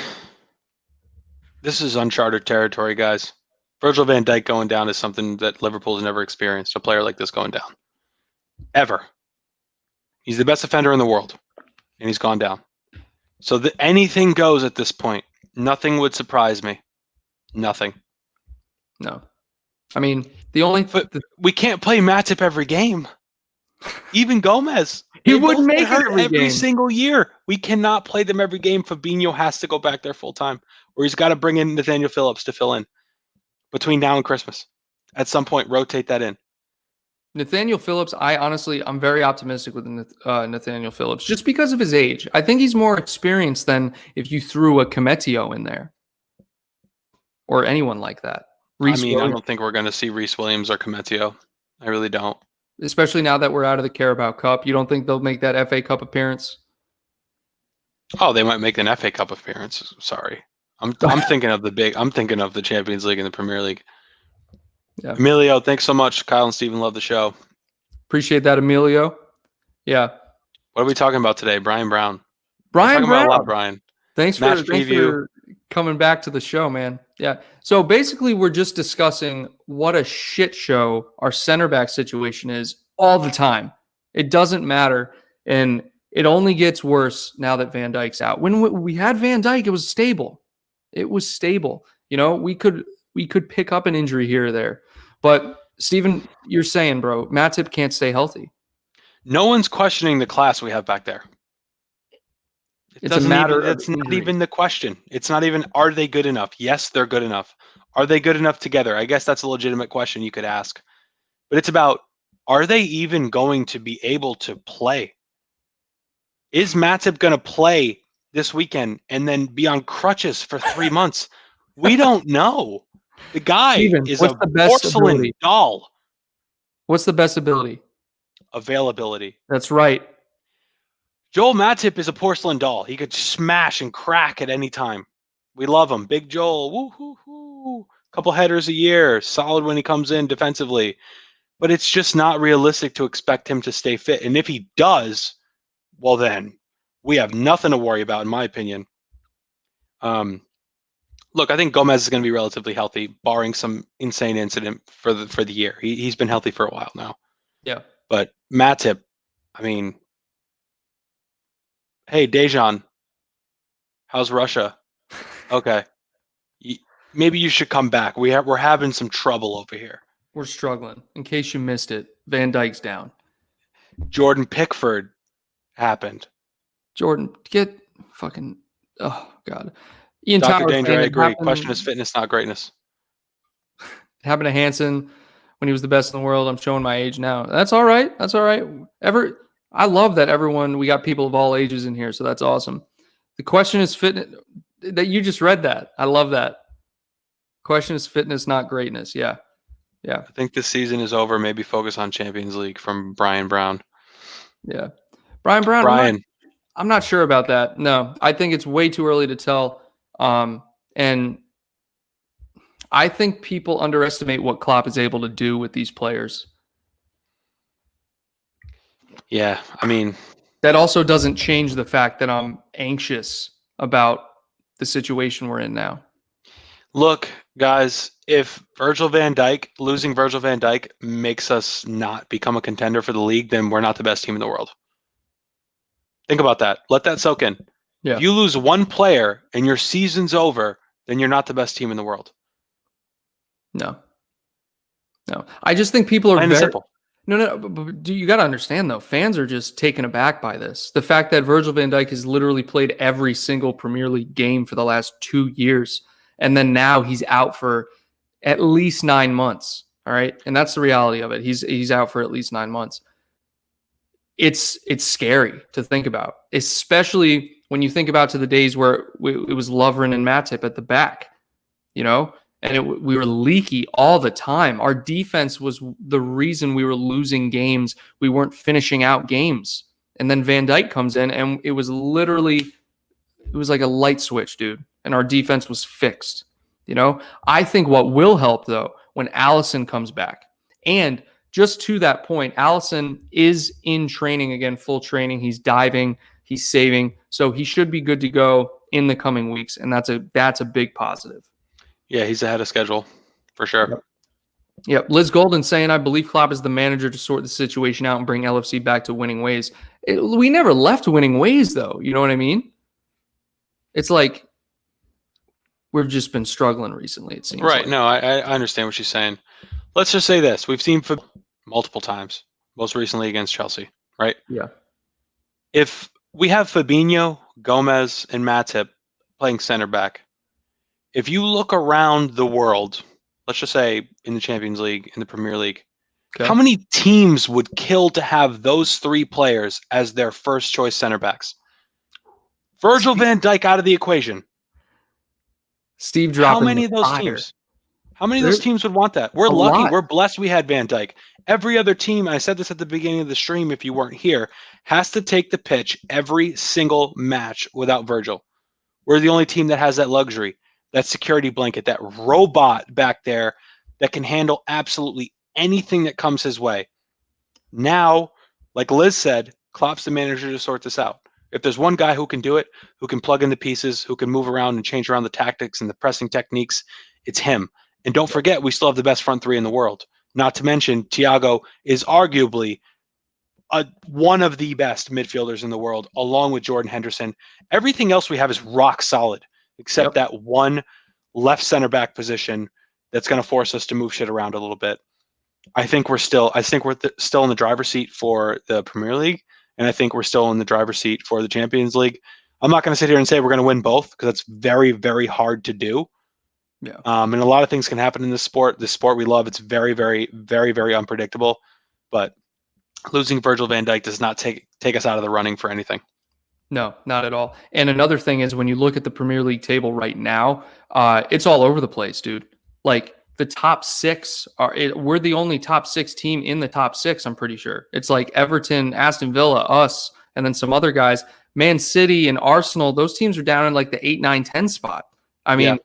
this is uncharted territory, guys. Virgil van Dijk going down is something that Liverpool's never experienced, a player like this going down. Ever. He's the best defender in the world, and he's gone down. So anything goes at this point. Nothing would surprise me. Nothing. No. I mean, we can't play Matip every game. Even Gomez. He would make it every single year. We cannot play them every game. Fabinho has to go back there full time, or he's got to bring in Nathaniel Phillips to fill in between now and Christmas. At some point, rotate that in. Nathaniel Phillips, I'm very optimistic with Nathaniel Phillips just because of his age. I think he's more experienced than if you threw a Cometio in there or anyone like that. I don't think we're going to see Reece Williams or Cometio. I really don't. Especially now that we're out of the Carabao Cup. You don't think they'll make that FA Cup appearance? Oh, they might make an FA Cup appearance. Sorry. I'm thinking of I'm thinking of the Champions League and the Premier League. Yeah. Emilio, thanks so much. Kyle and Steven love the show. Appreciate that, Emilio. Yeah. What are we talking about today? Brian Brown. Brian Brown. About a lot, Brian. Thanks for coming back to the show, man. Yeah. So basically, we're just discussing what a shit show our center back situation is all the time. It doesn't matter. And it only gets worse now that Van Dijk's out. When we had Van Dijk, it was stable. It was stable. You know, we could pick up an injury here or there. But, Steven, you're saying, bro, Matip can't stay healthy. No one's questioning the class we have back there. It's a matter of It's not even the question. It's not even, are they good enough? Yes, they're good enough. Are they good enough together? I guess that's a legitimate question you could ask. But it's about, are they even going to be able to play? Is Matip going to play this weekend and then be on crutches for 3 months? We don't know. The guy is a porcelain doll. What's the best ability? Availability. That's right. Joel Matip is a porcelain doll. He could smash and crack at any time. We love him. Big Joel. Woo-hoo-hoo. Couple headers a year. Solid when he comes in defensively. But it's just not realistic to expect him to stay fit. And if he does, well then, we have nothing to worry about, in my opinion. Look, I think Gomez is going to be relatively healthy, barring some insane incident for the year. He's been healthy for a while now. Yeah. But Matip, I mean, hey, Dejan, how's Russia? Okay. Maybe you should come back. We're having some trouble over here. We're struggling. In case you missed it, Van Dijk's down. Jordan Pickford happened. Jordan, get fucking, oh, God. Ian Dr. Towers Danger, I agree. Question is fitness, not greatness. It happened to Hansen. when he was the best in the world. I'm showing my age now. That's all right. That's all right. I love that we got people of all ages in here, so that's awesome. The question is fitness. That you just read that. I love that. Question is fitness, not greatness. Yeah. Yeah. I think this season is over. Maybe focus on Champions League from Brian Brown. Yeah. Brian Brown. Brian. I'm not sure about that. No, I think it's way too early to tell. And I think people underestimate what Klopp is able to do with these players. Yeah, I mean, that also doesn't change the fact that I'm anxious about the situation we're in now. Look, guys, if losing Virgil Van Dijk makes us not become a contender for the league, then we're not the best team in the world. Think about that. Let that soak in. Yeah. If you lose one player and your season's over, then you're not the best team in the world. No. I just think people are very simple. No, but you got to understand, though, fans are just taken aback by this. The fact that Virgil van Dijk has literally played every single Premier League game for the last 2 years, and then now he's out for at least 9 months, all right? And that's the reality of it. He's out for at least 9 months. It's scary to think about, especially when you think about to the days where it was Lovren and Matip at the back, and we were leaky all the time. Our defense was the reason we were losing games. We weren't finishing out games. And then Van Dijk comes in, and it was like a light switch, dude. And our defense was fixed. I think what will help, though, when Alisson comes back. And just to that point, Alisson is in training again, full training. He's diving, he's saving. So he should be good to go in the coming weeks. And that's a big positive. Yeah, he's ahead of schedule for sure. Yep. Liz Golden saying, I believe Klopp is the manager to sort the situation out and bring LFC back to winning ways. We never left winning ways, though. You know what I mean? It's like we've just been struggling recently, it seems. Right. Like. No, I understand what she's saying. Let's just say this. We've seen multiple times, most recently against Chelsea, right? Yeah. If we have Fabinho, Gomez, and Matip playing center back, if you look around the world, let's just say in the Champions League, in the Premier League, how many teams would kill to have those 3 players as their first choice center backs? Virgil van Dijk out of the equation. Steve dropping How many of those teams? How many of those teams would want that? We're lucky. Lot. We're blessed we had Van Dijk. Every other team, I said this at the beginning of the stream if you weren't here, has to take the pitch every single match without Virgil. We're the only team that has that luxury. That security blanket, that robot back there that can handle absolutely anything that comes his way. Now, like Liz said, Klopp's the manager to sort this out. If there's one guy who can do it, who can plug in the pieces, who can move around and change around the tactics and the pressing techniques, it's him. And don't forget, we still have the best front 3 in the world. Not to mention, Thiago is arguably one of the best midfielders in the world, along with Jordan Henderson. Everything else we have is rock solid. Except that one left center back position that's going to force us to move shit around a little bit. I think we're still in the driver's seat for the Premier League, and I think we're still in the driver's seat for the Champions League. I'm not going to sit here and say we're going to win both because it's very, very hard to do. Yeah. And a lot of things can happen in this sport. The sport we love, it's very, very, very, very unpredictable. But losing Virgil van Dijk does not take us out of the running for anything. No, not at all. And another thing is when you look at the Premier League table right now, it's all over the place, dude. Like the top 6 we're the only top 6 team in the top 6. I'm pretty sure it's like Everton, Aston Villa, us, and then some other guys. Man City and Arsenal. Those teams are down in like the 8, 9, 10 spot. I mean,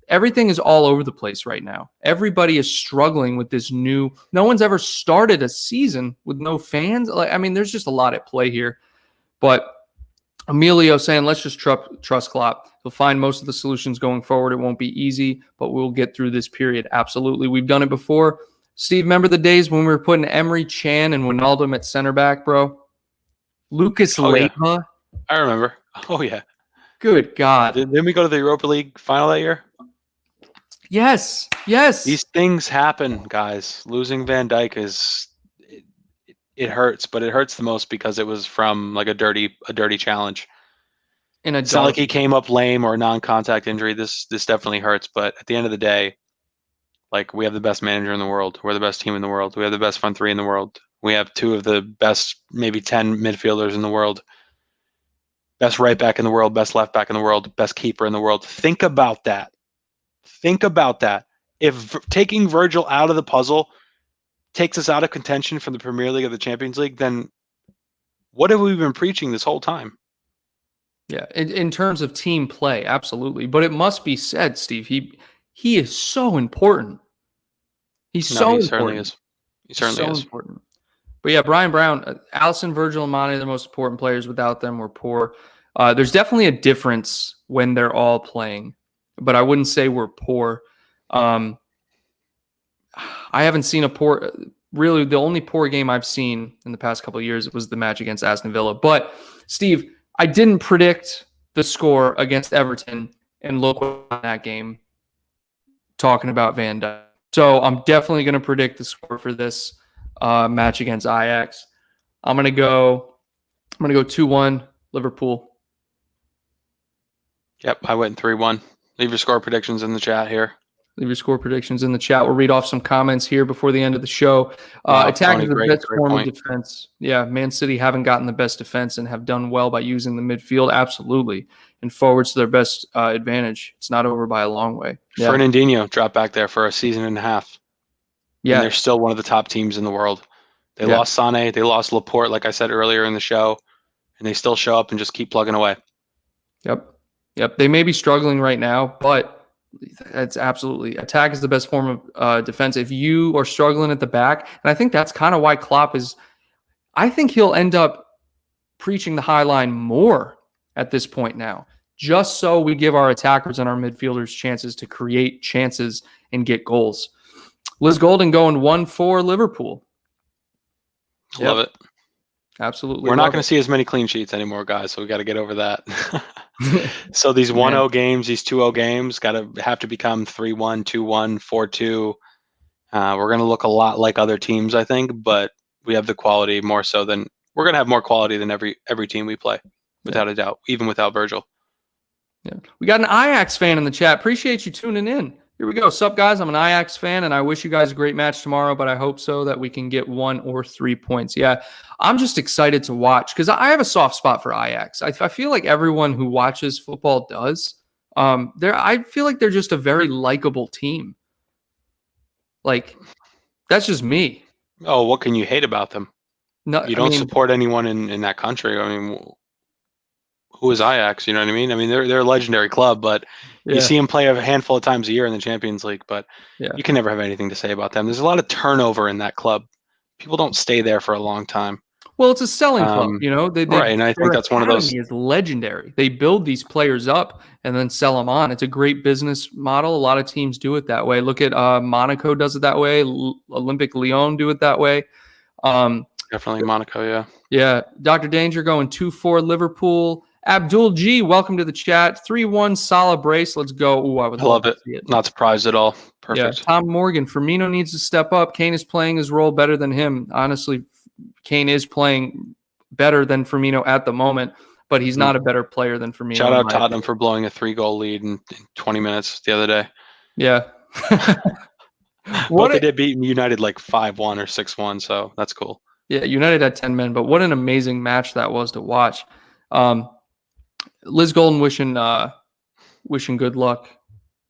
everything is all over the place right now. Everybody is struggling with this new. No one's ever started a season with no fans. There's just a lot at play here, but. Emilio saying, let's just trust Klopp. He'll find most of the solutions going forward. It won't be easy, but we'll get through this period. Absolutely. We've done it before. Steve, remember the days when we were putting Emery, Chan, and Wijnaldum at center back, bro? Lucas Leiva? Yeah. I remember. Oh, yeah. Good God. Didn't we go to the Europa League final that year? Yes. These things happen, guys. Losing Van Dijk it hurts, but it hurts the most because it was from like a dirty challenge. It's not like he came up lame or a non-contact injury. This definitely hurts, but at the end of the day, Like, we have the best manager in the world. We're the best team in the world. We have the best front three in the world. We have two of the best, maybe 10 midfielders in the world. Best right back in the world, best left back in the world, best keeper in the world. Think about that. Think about that. If taking Virgil out of the puzzle takes us out of contention for the Premier League or the Champions League, then what have we been preaching this whole time? Yeah, in terms of team play, absolutely. But it must be said, Steve, he is so important. He's so important. Certainly is. He certainly is. Important. But yeah, Brian Brown, Alisson, Virgil, and Mane are the most important players. Without them, we're poor. There's definitely a difference when they're all playing, but I wouldn't say we're poor. I haven't seen a poor. Really, the only poor game I've seen in the past couple of years was the match against Aston Villa. But Steve, I didn't predict the score against Everton, and look what won that game. Talking about Van Dijk, so I'm definitely going to predict the score for this match against Ajax. I'm gonna go 2-1 Liverpool. Yep, I went 3-1. Leave your score predictions in the chat here. Leave your score predictions in the chat. We'll read off some comments here before the end of the show. Attack is the best form of defense. Yeah, Man City haven't gotten the best defense and have done well by using the midfield. Absolutely. And forwards to their best advantage. It's not over by a long way. Yeah. Fernandinho dropped back there for a season and a half. Yeah. And they're still one of the top teams in the world. They lost Sané. They lost Laporte, like I said earlier in the show. And they still show up and just keep plugging away. Yep. They may be struggling right now, but it's absolutely attack is the best form of defense. If you are struggling at the back, and I think that's kind of why Klopp is, I think he'll end up preaching the high line more at this point now, just so we give our attackers and our midfielders chances to create chances and get goals. Liz Golden going 1-4 Liverpool. Love it. Absolutely. We're not going to see as many clean sheets anymore, guys, so we got to get over that. So these 1-0 games, these 2-0 games, have to become 3-1, 2-1, 4-2. We're going to look a lot like other teams, I think, but we have the quality more so than we're going to have more quality than every team we play, without a doubt, even without Virgil. Yeah, we got an Ajax fan in the chat. Appreciate you tuning in. Here we go. Sup, guys? I'm an Ajax fan, and I wish you guys a great match tomorrow, but I hope so that we can get 1 or 3 points. Yeah, I'm just excited to watch because I have a soft spot for Ajax. I feel like everyone who watches football does. I feel like they're just a very likable team. Like, that's just me. Oh, what can you hate about them? No, you don't support anyone in that country. I mean, who is Ajax? You know what I mean? I mean, they're a legendary club, but you see them play a handful of times a year in the Champions League, but you can never have anything to say about them. There's a lot of turnover in that club. People don't stay there for a long time. Well, it's a selling club, you know. Right, and I think that's one of those. Is legendary. They build these players up and then sell them on. It's a great business model. A lot of teams do it that way. Look at Monaco does it that way. Olympic Lyon do it that way. Definitely Monaco, yeah. Yeah, Dr. Danger going 2-4 Liverpool. Abdul G, welcome to the chat. 3-1 Salah brace. Let's go. Ooh, I love it. Not surprised at all. Perfect. Yeah, Tom Morgan. Firmino needs to step up. Kane is playing his role better than him. Honestly, Kane is playing better than Firmino at the moment, but he's not a better player than Firmino. Shout out Tottenham for blowing a 3-goal lead in 20 minutes the other day. Yeah. They did beat United like 5-1 or 6-1, so that's cool. Yeah, United had 10 men, but what an amazing match that was to watch. Liz Golden wishing good luck.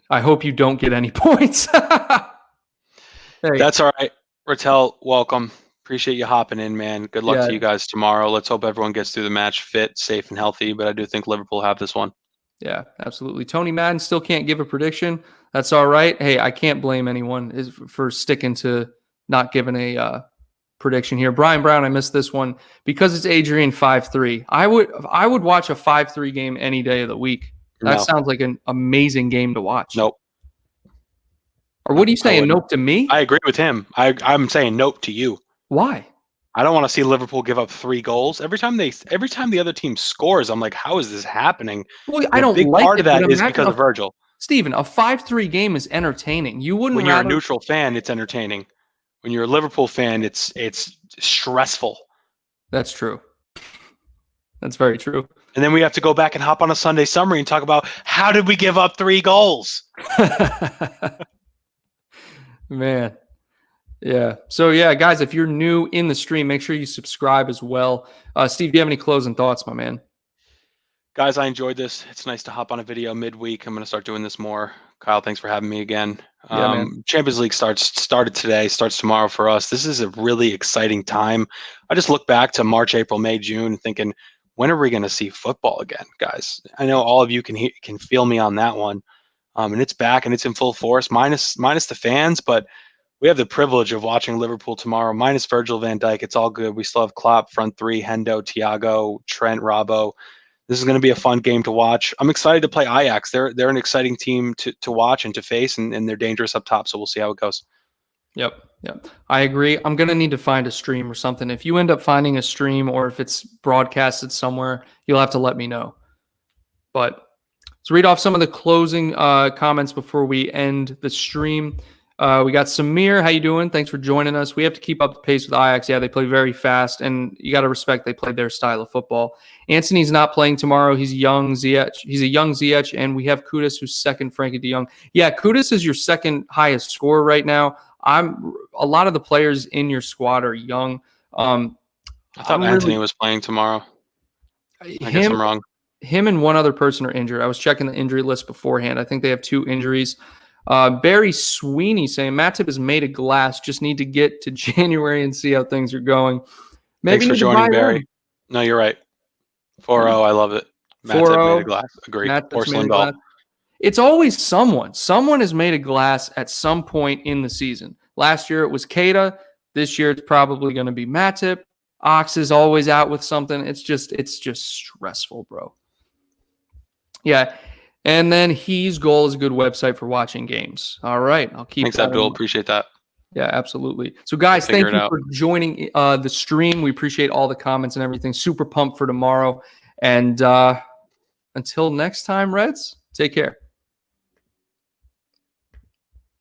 I hope you don't get any points. Hey. That's all right. Rattel, welcome. Appreciate you hopping in, man. Good luck to you guys tomorrow. Let's hope everyone gets through the match fit, safe, and healthy, but I do think Liverpool have this one. Yeah, absolutely. Tony Madden still can't give a prediction. That's all right. Hey, I can't blame anyone for sticking to not giving a prediction here. Brian Brown, I missed this one because it's Adrian 5-3. I would watch a 5-3 game any day of the week. That sounds like an amazing game to watch. Nope. Or what are you saying? Nope to me? I agree with him. I'm saying nope to you. Why? I don't want to see Liverpool give up 3 goals every time the other team scores. I'm like, how is this happening? Well, I don't like part of that is because of Virgil. Steven, a 5-3 game is entertaining. You wouldn't. When you're a neutral fan, it's entertaining. When you're a Liverpool fan, it's stressful. That's true. That's very true. And then we have to go back and hop on a Sunday summary and talk about how did we give up 3 goals? Man. Yeah. So, yeah, guys, if you're new in the stream, make sure you subscribe as well. Steve, do you have any closing thoughts, my man? Guys, I enjoyed this. It's nice to hop on a video midweek. I'm going to start doing this more. Kyle, thanks for having me again. Yeah, man. Champions League started today, starts tomorrow for us. This is a really exciting time. I just look back to March, April, May, June, thinking, when are we going to see football again, guys? I know all of you can feel me on that one. And it's back and it's in full force, minus the fans, but we have the privilege of watching Liverpool tomorrow, minus Virgil Van Dijk. It's all good. We still have Klopp, front three, Hendo, Thiago, Trent, Robbo. This is going to be a fun game to watch. I'm excited to play Ajax. They're an exciting team to watch and to face, and they're dangerous up top, so we'll see how it goes. Yep. I agree. I'm going to need to find a stream or something. If you end up finding a stream or if it's broadcasted somewhere, you'll have to let me know. But let's read off some of the closing comments before we end the stream. We got Samir. How you doing? Thanks for joining us. We have to keep up the pace with Ajax. Yeah, they play very fast, and you got to respect they play their style of football. Anthony's not playing tomorrow. He's young Ziyech. He's a young Ziyech, and we have Kudus, who's second Frankie de Jong. Yeah, Kudus is your second highest scorer right now. A lot of the players in your squad are young. I thought Anthony was playing tomorrow. I guess I'm wrong. Him and one other person are injured. I was checking the injury list beforehand. I think they have 2 injuries. Barry Sweeney saying Matip is made of glass. Just need to get to January and see how things are going. Thanks for joining, Barry. No, you're right. 4-0. I love it. Matip made of glass. Agree. Porcelain doll. It's always someone. Someone is made of glass at some point in the season. Last year it was Keita. This year it's probably going to be Matip. Ox is always out with something. It's just stressful, bro. Yeah. And then He's Goal is a good website for watching games. All right. I'll keep Thanks, Abdul. Appreciate that. Yeah, absolutely. So, guys, thank you for joining the stream. We appreciate all the comments and everything. Super pumped for tomorrow. And until next time, Reds, take care.